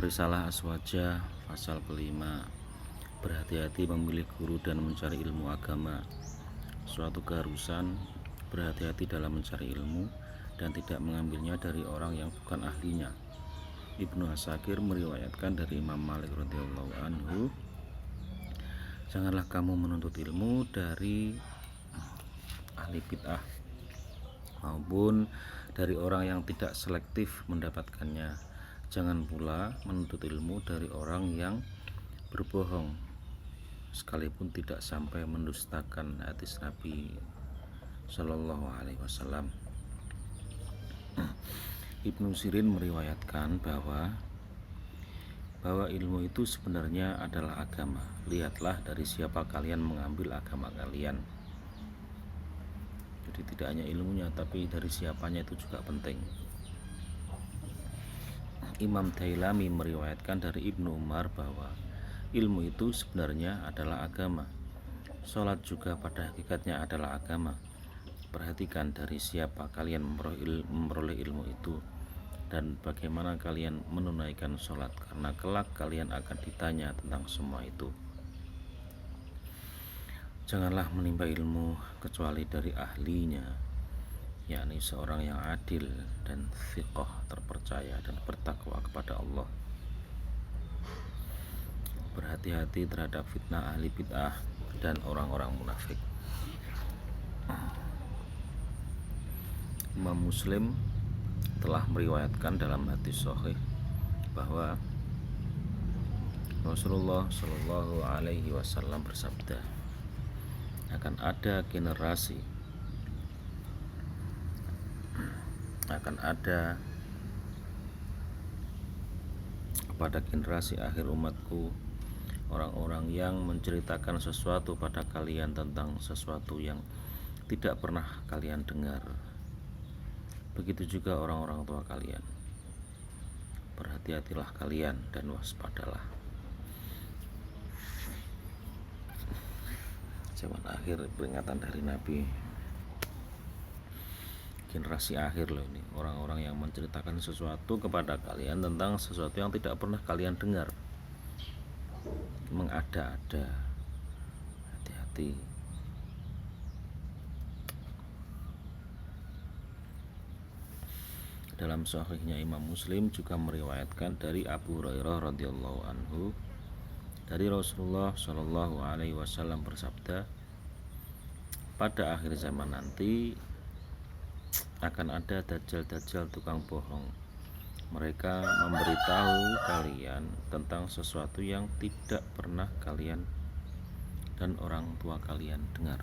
Risalah Aswaja pasal kelima. Berhati-hati memilih guru dan mencari ilmu agama. Suatu keharusan berhati-hati dalam mencari ilmu dan tidak mengambilnya dari orang yang bukan ahlinya. Ibnu Asakir meriwayatkan dari Imam Malik radhiyallahu anhu, janganlah kamu menuntut ilmu dari ahli bid'ah maupun dari orang yang tidak selektif mendapatkannya. Jangan pula menuntut ilmu dari orang yang berbohong, sekalipun tidak sampai mendustakan hadis Nabi Shallallahu Alaihi Wasallam. Ibnu Sirin meriwayatkan bahwa ilmu itu sebenarnya adalah agama. Lihatlah dari siapa kalian mengambil agama kalian. Jadi tidak hanya ilmunya, tapi dari siapanya itu juga penting. Imam Dailami meriwayatkan dari Ibnu Umar bahwa ilmu itu sebenarnya adalah agama. Sholat juga pada hakikatnya adalah agama. Perhatikan dari siapa kalian memperoleh ilmu itu dan bagaimana kalian menunaikan sholat, karena kelak kalian akan ditanya tentang semua itu. Janganlah menimba ilmu kecuali dari ahlinya, yakni seorang yang adil dan thiqah, terpercaya dan bertakwa kepada Allah. Berhati-hati terhadap fitnah ahli bid'ah dan orang-orang munafik. Imam Muslim telah meriwayatkan dalam hadis sahih bahwa Rasulullah Shallallahu Alaihi Wasallam bersabda, akan ada pada generasi akhir umatku orang-orang yang menceritakan sesuatu pada kalian tentang sesuatu yang tidak pernah kalian dengar. Begitu juga orang-orang tua kalian. Berhati-hatilah kalian dan waspadalah. Zaman akhir, peringatan dari Nabi. Generasi akhir loh ini, orang-orang yang menceritakan sesuatu kepada kalian tentang sesuatu yang tidak pernah kalian dengar. Mengada-ada. Hati-hati. Dalam sahihnya Imam Muslim juga meriwayatkan dari Abu Hurairah radhiyallahu anhu, dari Rasulullah Shallallahu Alaihi Wasallam bersabda, pada akhir zaman nanti akan ada dajjal-dajjal tukang bohong. Mereka memberitahu kalian tentang sesuatu yang tidak pernah kalian dan orang tua kalian dengar.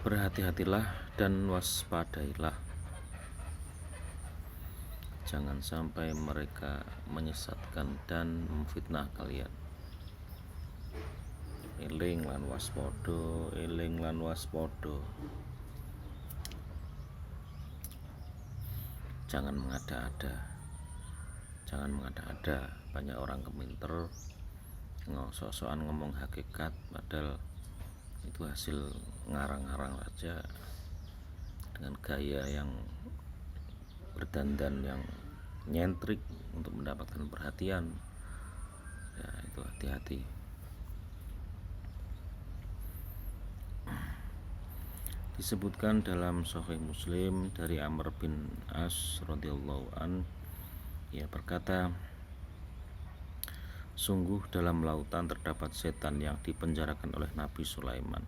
Berhati-hatilah dan waspadailah. Jangan sampai mereka menyesatkan dan memfitnah kalian. Eling lan waspada. Jangan mengada-ada. Banyak orang keminter sok-sokan ngomong hakikat, padahal itu hasil ngarang-ngarang saja dengan gaya yang berdandan yang nyentrik untuk mendapatkan perhatian. Ya, itu hati-hati. Disebutkan dalam Sahih Muslim dari Amr bin As radhiyallahu an, ia berkata, sungguh dalam lautan terdapat setan yang dipenjarakan oleh Nabi Sulaiman.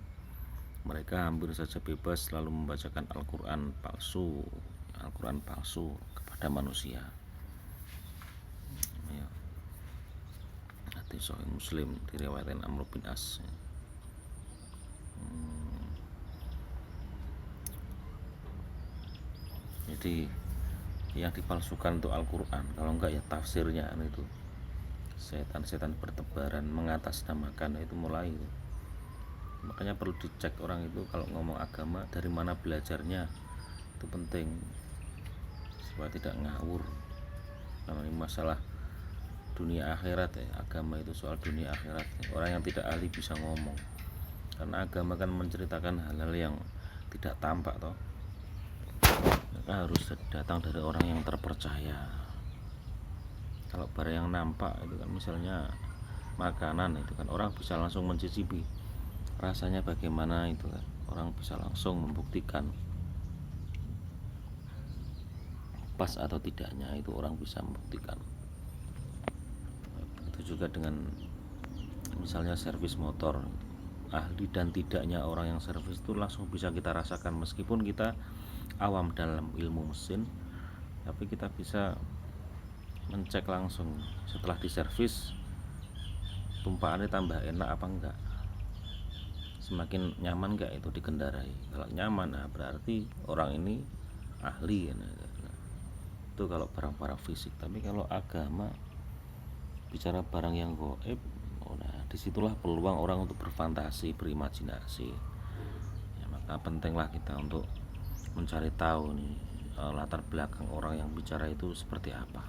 Mereka hampir saja bebas lalu membacakan Al-Quran palsu kepada manusia. Ya. Hadis Sahih Muslim diriwayatkan Amr bin As. Jadi yang dipalsukan untuk Al-Quran, kalau enggak ya tafsirnya itu. Setan-setan bertebaran mengatasnamakan itu mulai itu. Makanya perlu dicek orang itu kalau ngomong agama dari mana belajarnya, itu penting supaya tidak ngawur. Karena ini masalah dunia akhirat ya, agama itu soal dunia akhirat. Orang yang tidak ahli bisa ngomong, karena agama kan menceritakan hal-hal yang tidak tampak toh, maka harus datang dari orang yang terpercaya. Kalau barang yang nampak itu kan misalnya makanan, itu kan orang bisa langsung mencicipi rasanya bagaimana, itu kan orang bisa langsung membuktikan pas atau tidaknya, itu orang bisa membuktikan. Itu juga dengan misalnya servis motor, ahli dan tidaknya orang yang servis itu langsung bisa kita rasakan, meskipun kita awam dalam ilmu mesin, tapi kita bisa mencek langsung setelah diservis tumpahannya tambah enak apa enggak, semakin nyaman enggak itu dikendarai. Kalau nyaman, nah berarti orang ini ahli. Itu kalau barang-barang fisik. Tapi kalau agama bicara barang yang gaib, nah disitulah peluang orang untuk berfantasi, berimajinasi. Ya, maka pentinglah kita untuk mencari tahu nih latar belakang orang yang bicara itu seperti apa.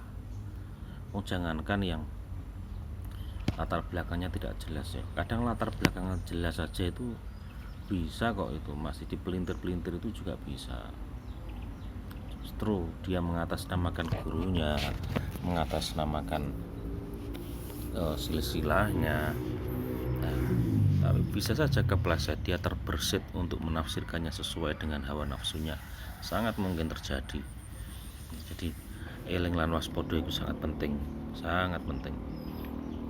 Jangankan yang latar belakangnya tidak jelas ya, kadang latar belakangnya jelas saja itu bisa kok, itu masih dipelintir-pelintir itu juga bisa. Justru dia mengatasnamakan gurunya, mengatasnamakan silsilahnya, nah, tapi bisa saja kepleset, dia terbersit untuk menafsirkannya sesuai dengan hawa nafsunya, sangat mungkin terjadi. Jadi eling lan waspada itu sangat penting, sangat penting.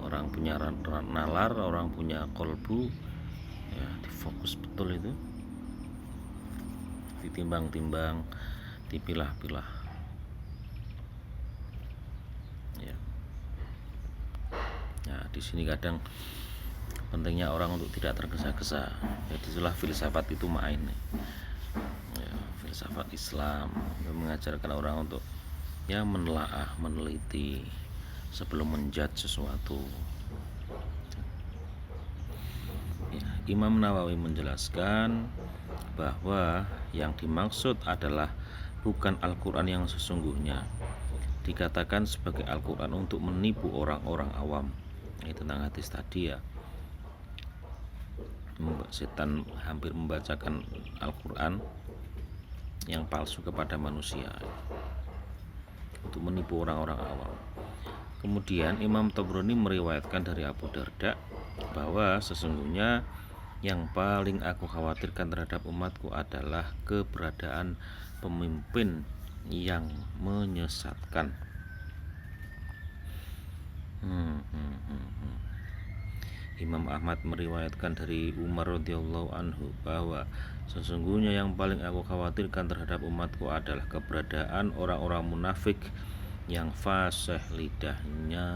Orang punya nalar, orang punya kolbu, ya difokus betul itu, ditimbang-timbang, dipilah-pilah. Ya. Nah, di sini kadang pentingnya orang untuk tidak tergesa-gesa. Jadi itulah filsafat itu main. Ya, filsafat Islam mengajarkan orang untuk ya menelaah, meneliti sebelum menjudge sesuatu. Ya, Imam Nawawi menjelaskan bahwa yang dimaksud adalah bukan Al-Quran yang sesungguhnya. Dikatakan sebagai Al-Quran untuk menipu orang-orang awam. Ini tentang hadis tadi ya. Setan hampir membacakan Al-Quran yang palsu kepada manusia untuk menipu orang-orang awam. Kemudian Imam Tabrani meriwayatkan dari Abu Darda bahwa sesungguhnya yang paling aku khawatirkan terhadap umatku adalah keberadaan pemimpin yang menyesatkan. Imam Ahmad meriwayatkan dari Umar radhiyallahu anhu bahwa sesungguhnya yang paling aku khawatirkan terhadap umatku adalah keberadaan orang-orang munafik yang fasih lidahnya.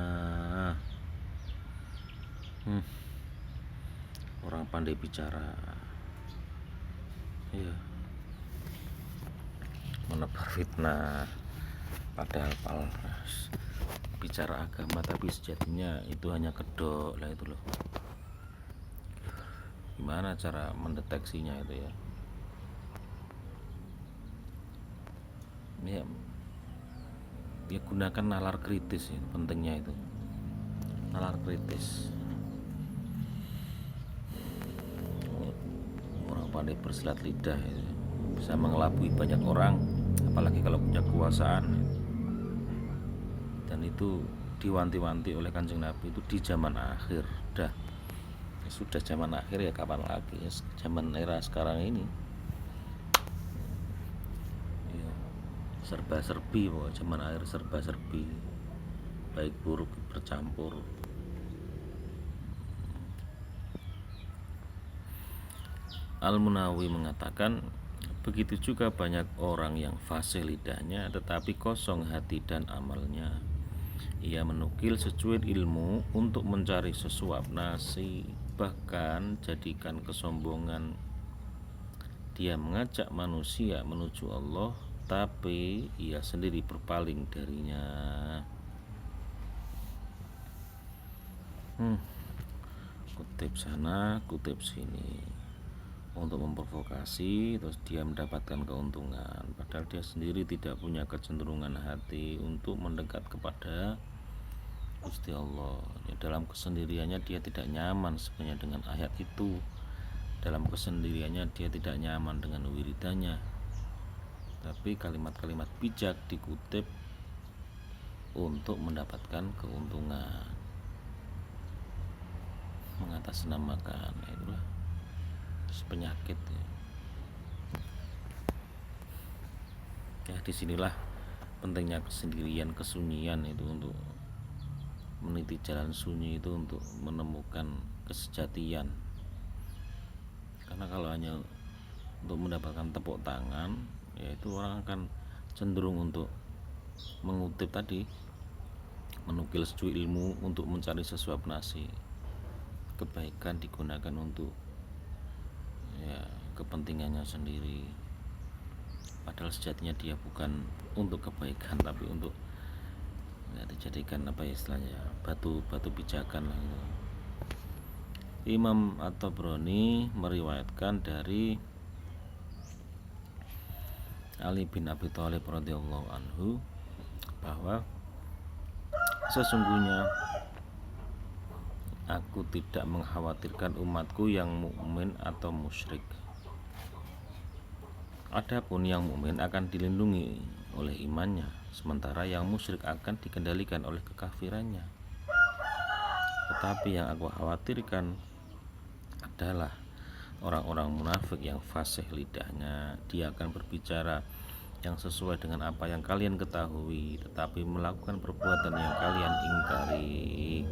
Orang pandai bicara, ya, menebar fitnah, padahal bicara agama tapi sejatinya itu hanya kedok lah, itu loh. Gimana cara mendeteksinya itu ya? Ya gunakan nalar kritis ya, pentingnya itu nalar kritis. Orang pandai bersilat lidah itu bisa mengelabui banyak orang, apalagi kalau punya kekuasaan. Dan itu diwanti-wanti oleh Kanjeng Nabi itu di zaman akhir. Sudah zaman akhir ya kapan lagi ya, zaman era sekarang ini ya, serba-serbi, zaman akhir serba-serbi, baik buruk bercampur. Al-Munawi mengatakan, begitu juga banyak orang yang fasih lidahnya tetapi kosong hati dan amalnya. Ia menukil secuil ilmu untuk mencari sesuap nasi, bahkan jadikan kesombongan. Dia mengajak manusia menuju Allah, tapi ia sendiri berpaling darinya. Kutip sana, kutip sini untuk memprovokasi, terus dia mendapatkan keuntungan, padahal dia sendiri tidak punya kecenderungan hati untuk mendekat kepada Gusti Allah. Ya, dalam kesendiriannya dia tidak nyaman sebenarnya dengan ayat itu, dalam kesendiriannya dia tidak nyaman dengan wiridannya, tapi kalimat-kalimat bijak dikutip untuk mendapatkan keuntungan, mengatasnamakan, itulah penyakit ya. Ya, disinilah pentingnya kesendirian, kesunyian itu untuk meniti jalan sunyi itu untuk menemukan kesejatian. Karena kalau hanya untuk mendapatkan tepuk tangan, yaitu orang akan cenderung untuk mengutip tadi, menukil secuil ilmu untuk mencari sesuap nasi. Kebaikan digunakan untuk ya kepentingannya sendiri, padahal sejatinya dia bukan untuk kebaikan tapi untuk ya, dijadikan apa ya istilahnya, batu pijakan lah gitu. Imam At-Tabrani meriwayatkan dari Ali bin Abi Thalib radhiyallahu anhu bahwa sesungguhnya aku tidak mengkhawatirkan umatku yang mukmin atau musyrik. Adapun yang mukmin akan dilindungi oleh imannya, sementara yang musyrik akan dikendalikan oleh kekafirannya. Tetapi yang aku khawatirkan adalah orang-orang munafik yang fasih lidahnya. Dia akan berbicara yang sesuai dengan apa yang kalian ketahui, tetapi melakukan perbuatan yang kalian ingkari.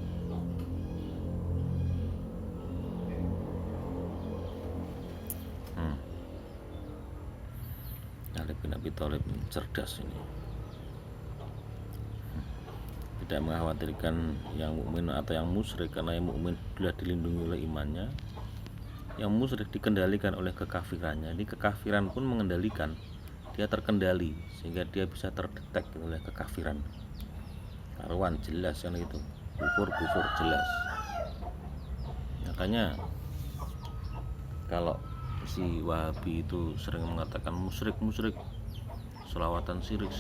Ali bin Abi Thalib cerdas ini, tidak mengkhawatirkan yang mukmin atau yang musyrik, karena yang mukmin sudah dilindungi oleh imannya, yang musyrik dikendalikan oleh kekafirannya. Ini kekafiran pun mengendalikan, dia terkendali sehingga dia bisa terdetek oleh kekafiran. Karuan jelas kan itu, kufur jelas. Makanya kalau si Wahabi itu sering mengatakan musyrik, selawatan sirik,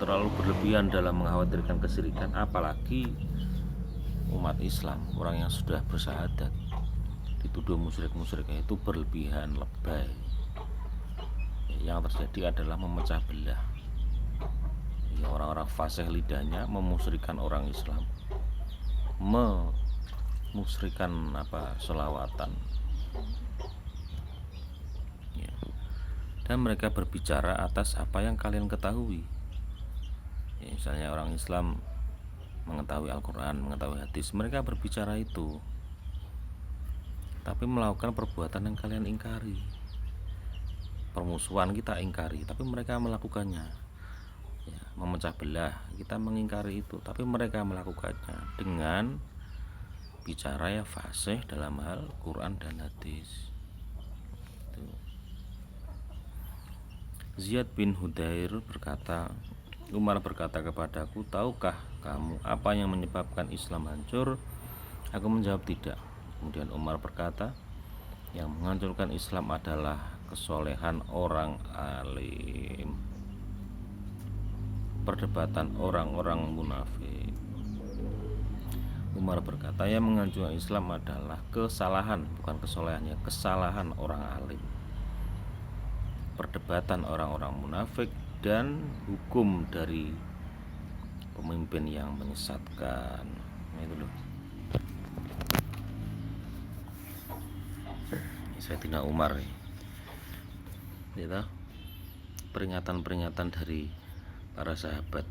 terlalu berlebihan dalam mengkhawatirkan kesirikan, apalagi umat Islam, orang yang sudah bersyahadat dituduh musyrik itu berlebihan, lebay. Yang terjadi adalah memecah belah. Ya, orang-orang fasih lidahnya memusyrikan orang Islam, memusyrikan selawatan. Dan mereka berbicara atas apa yang kalian ketahui. Ya, misalnya orang Islam mengetahui Al-Quran, mengetahui hadis, mereka berbicara itu, tapi melakukan perbuatan yang kalian ingkari. Permusuhan kita ingkari, tapi mereka melakukannya. Ya, memecah belah, kita mengingkari itu, tapi mereka melakukannya dengan bicara ya fasih dalam hal Quran dan hadis. Ziyad bin Hudair berkata, Umar berkata kepadaku, tahukah kamu apa yang menyebabkan Islam hancur? Aku menjawab tidak. Kemudian Umar berkata, yang menghancurkan Islam adalah kesolehan orang alim, perdebatan orang-orang munafik. Umar berkata, yang menghancurkan Islam adalah kesalahan, bukan kesolehan ya, kesalahan orang alim, perdebatan orang-orang munafik, dan hukum dari pemimpin yang menyesatkan. Nah, itu loh. Sayyidina Umar gitu, peringatan-peringatan dari para sahabat.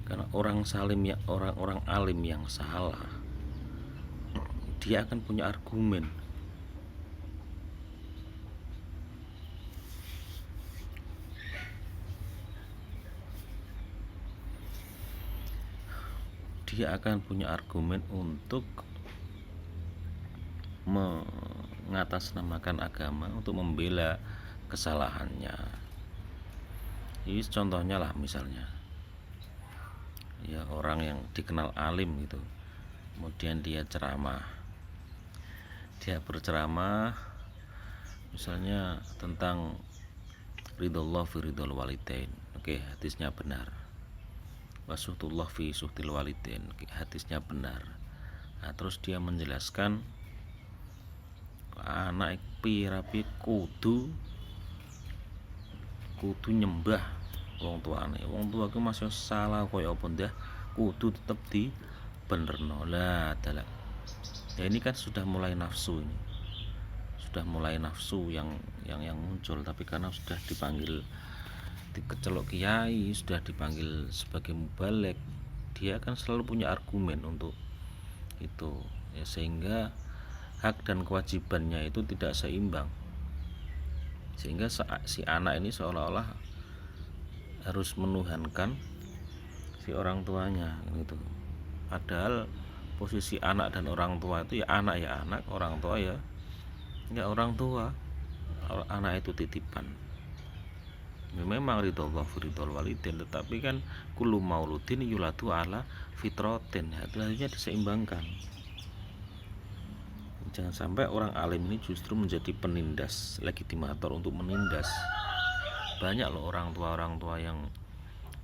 Karena orang salim ya, orang-orang alim yang salah, dia akan punya argumen. Dia akan punya argumen untuk mengatasnamakan agama, untuk membela kesalahannya. Ini contohnya lah, misalnya ya orang yang dikenal alim gitu, kemudian dia berceramah misalnya tentang ridhollah fi ridhol walidain. Oke, hadisnya benar. Wasuhtullah fi suhtil walidain, hadisnya benar. Nah, terus dia menjelaskan anak pirapi kudu nyembah wong tuane. Wong tua ku masih salah kaya apa ndah, kudu tetep di benerno. Lah dalah. Ya ini kan sudah mulai nafsu ini. Sudah mulai nafsu yang muncul, tapi karena sudah dipanggil kecelok kiai, sudah dipanggil sebagai mubalek, dia kan selalu punya argumen untuk itu ya, sehingga hak dan kewajibannya itu tidak seimbang, sehingga si anak ini seolah-olah harus menuhankan si orang tuanya gitu. Padahal posisi anak dan orang tua itu ya anak, orang tua ya orang tua. Anak itu titipan. Ya, memang ridho walidain, tetapi kan kullu mauludin yuladu ala fitratin, itu artinya diseimbangkan. Jangan sampai orang alim ini justru menjadi penindas, legitimator untuk menindas. Banyak loh orang tua yang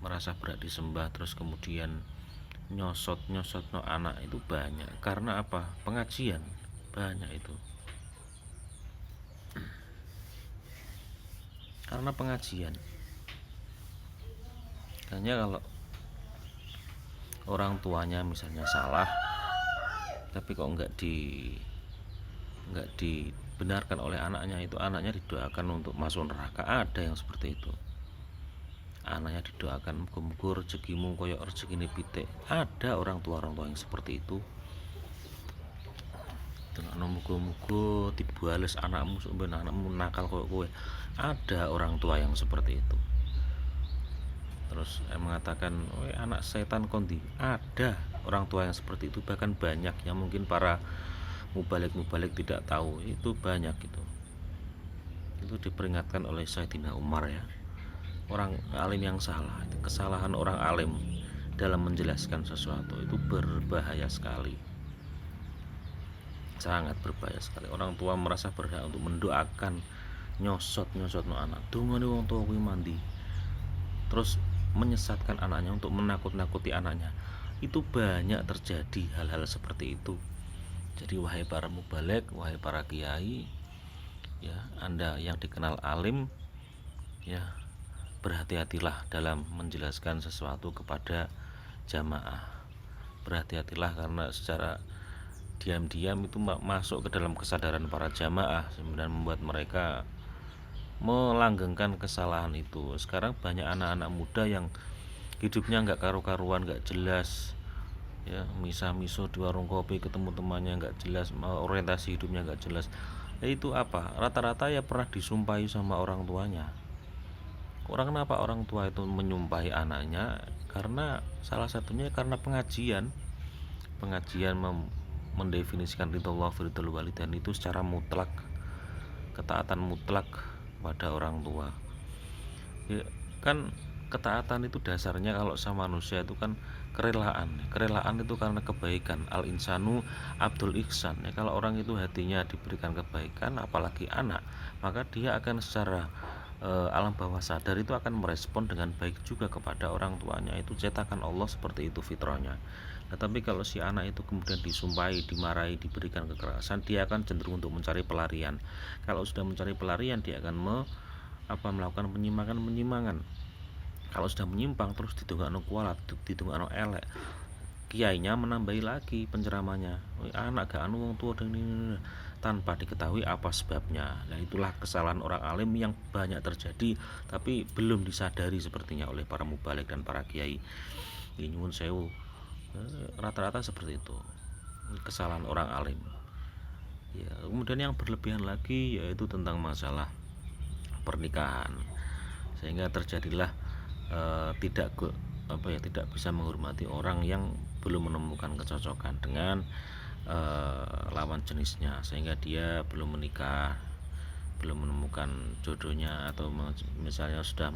merasa berat disembah terus kemudian nyosot no anak, itu banyak. Karena apa? Pengajian banyak itu. Karena pengajian. Hanya kalau orang tuanya misalnya salah, tapi kok nggak dibenarkan oleh anaknya, itu anaknya didoakan untuk masuk neraka. Ada yang seperti itu. Anaknya didoakan muga-muga rezekimu koyo rezekine pitik. Ada orang tua yang seperti itu. Dengan muga-muga dibales anakmu sampeyan anakmu nakal koyo kowe. Ada orang tua yang seperti itu. Terus mengatakan anak setan kondi. Ada orang tua yang seperti itu, bahkan banyak yang mungkin para mubalik tidak tahu. Itu banyak itu diperingatkan oleh Sayyidina Umar ya. Orang alim yang salah, kesalahan orang alim dalam menjelaskan sesuatu itu berbahaya sekali, sangat berbahaya sekali. Orang tua merasa berhak untuk mendoakan nyosot no anak. Dongane wong tua kuwi mandi. Terus menyesatkan anaknya untuk menakut-nakuti anaknya. Itu banyak terjadi hal-hal seperti itu. Jadi wahai para mubalek, wahai para kiai, ya Anda yang dikenal alim, ya berhati-hatilah dalam menjelaskan sesuatu kepada jamaah. Berhati-hatilah karena secara diam-diam itu masuk ke dalam kesadaran para jamaah dan membuat mereka melanggengkan kesalahan itu. Sekarang banyak anak-anak muda yang hidupnya nggak karu-karuan, nggak jelas ya, misa-miso di warung kopi, ketemu temannya nggak jelas, orientasi hidupnya nggak jelas. Itu apa? Rata-rata ya pernah disumpahi sama orang tuanya. Kenapa orang tua itu menyumpahi anaknya? Karena salah satunya karena pengajian mendefinisikan ridho walidain itu secara mutlak, ketaatan mutlak pada orang tua. Ya, kan ketaatan itu dasarnya kalau sama manusia itu kan kerelaan itu karena kebaikan. Al insanu abdul ihsan ya, kalau orang itu hatinya diberikan kebaikan, apalagi anak, maka dia akan secara alam bawah sadar itu akan merespon dengan baik juga kepada orang tuanya. Itu cetakan Allah seperti itu fitrahnya. Nah, tapi kalau si anak itu kemudian disumpahi, dimarahi, diberikan kekerasan, dia akan cenderung untuk mencari pelarian. Kalau sudah mencari pelarian, dia akan melakukan penyimpangan. Kalau sudah menyimpang terus didongakno kualat, didongakno elek, kiainya menambahi lagi penceramanya. Anak gak wong tua dan ini, tanpa diketahui apa sebabnya. Nah, itulah kesalahan orang alim yang banyak terjadi tapi belum disadari sepertinya oleh para mubalik dan para kiai. Ini nyuwun sewu, rata-rata seperti itu kesalahan orang alim ya. Kemudian yang berlebihan lagi yaitu tentang masalah pernikahan, sehingga terjadilah tidak bisa menghormati orang yang belum menemukan kecocokan dengan lawan jenisnya, sehingga dia belum menikah, belum menemukan jodohnya, atau misalnya sudah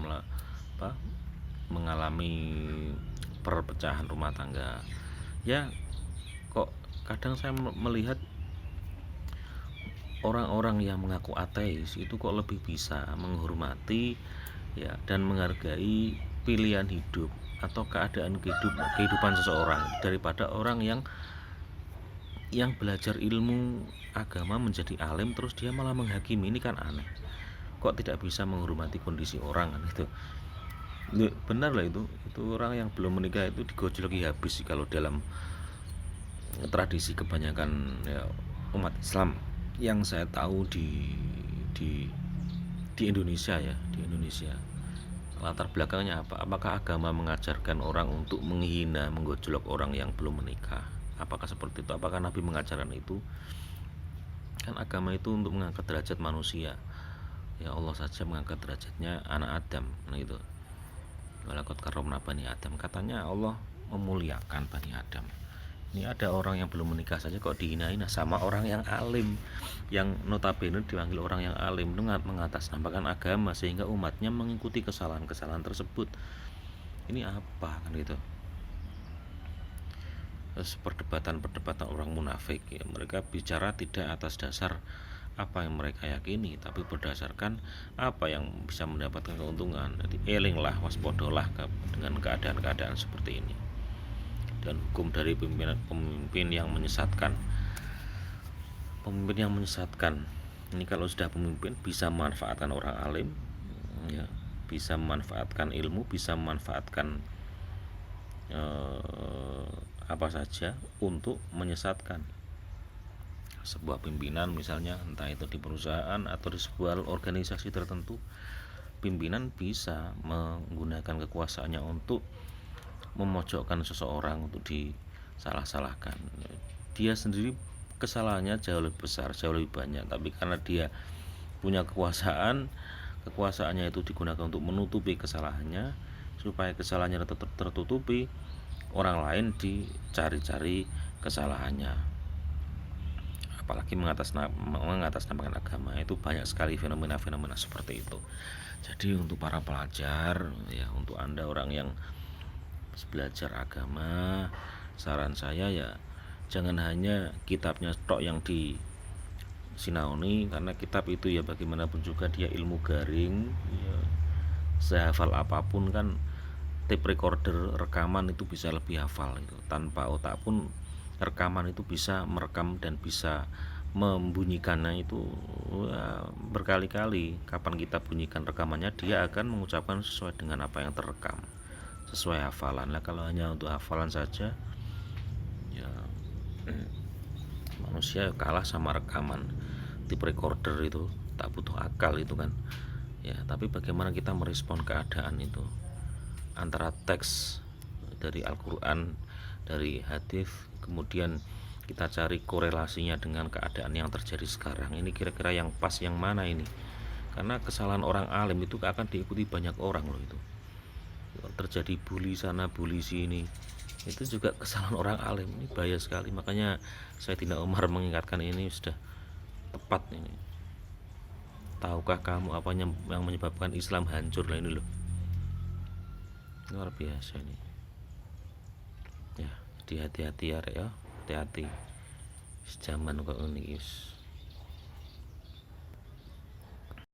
mengalami perpecahan rumah tangga. Ya kok kadang saya melihat orang-orang yang mengaku ateis itu kok lebih bisa menghormati ya dan menghargai pilihan hidup atau keadaan kehidupan seseorang daripada orang yang yang belajar ilmu agama menjadi alim terus dia malah menghakimi, ini kan aneh. Kok tidak bisa menghormati kondisi orang kan itu. Benar lah itu orang yang belum menikah itu digojloki habis sih kalau dalam tradisi kebanyakan ya, umat Islam yang saya tahu di di Indonesia ya, di Indonesia. Latar belakangnya apa? Apakah agama mengajarkan orang untuk menghina, menggojlok orang yang belum menikah? Apakah seperti itu? Apakah Nabi mengajarkan itu? Kan agama itu untuk mengangkat derajat manusia. Ya Allah saja mengangkat derajatnya anak Adam, nah gitu. Walaqad karramna bani Adam. Katanya Allah memuliakan bani Adam. Ini ada orang yang belum menikah saja kok dihinain sama orang yang alim, yang notabene dipanggil orang yang alim, dengan mengatasnamakan agama sehingga umatnya mengikuti kesalahan-kesalahan tersebut. Ini apa kan gitu. Terus perdebatan orang munafik ya, mereka bicara tidak atas dasar apa yang mereka yakini, tapi berdasarkan apa yang bisa mendapatkan keuntungan. Jadi elinglah, waspodolah dengan keadaan-keadaan seperti ini. Dan hukum dari pemimpin yang menyesatkan. Pemimpin yang menyesatkan ini kalau sudah pemimpin bisa memanfaatkan orang alim ya, bisa memanfaatkan ilmu, bisa memanfaatkan apa saja untuk menyesatkan sebuah pimpinan, misalnya entah itu di perusahaan atau di sebuah organisasi tertentu. Pimpinan bisa menggunakan kekuasaannya untuk memojokkan seseorang, untuk disalah-salahkan. Dia sendiri kesalahannya jauh lebih besar, jauh lebih banyak, tapi karena dia punya kekuasaannya itu digunakan untuk menutupi kesalahannya, supaya kesalahannya tertutupi, orang lain dicari-cari kesalahannya. Apalagi mengatasnamakan agama, itu banyak sekali fenomena-fenomena seperti itu. Jadi untuk para pelajar ya, untuk Anda orang yang belajar agama, saran saya ya jangan hanya kitabnya tok yang di sinaoni, karena kitab itu ya bagaimanapun juga dia ilmu garing ya, sehafal apapun kan tape recorder rekaman itu bisa lebih hafal itu. Tanpa otak pun rekaman itu bisa merekam dan bisa membunyikannya itu ya, berkali-kali. Kapan kita bunyikan rekamannya, dia akan mengucapkan sesuai dengan apa yang terekam, sesuai hafalan. Lah kalau hanya untuk hafalan saja ya manusia kalah sama rekaman. Tape recorder itu tak butuh akal itu kan ya. Tapi bagaimana kita merespon keadaan itu, antara teks dari Al-Quran, dari hadis, kemudian kita cari korelasinya dengan keadaan yang terjadi sekarang. Ini kira-kira yang pas yang mana ini? Karena kesalahan orang alim itu akan diikuti banyak orang loh itu. Terjadi bully sana bully sini, itu juga kesalahan orang alim. Ini bahaya sekali. Makanya Sayyidina Umar mengingatkan ini sudah tepat ini. Tahukah kamu apa yang menyebabkan Islam hancur? Lah ini loh, luar biasa ini ya. Hati-hati ya, hati-hati zaman kok ini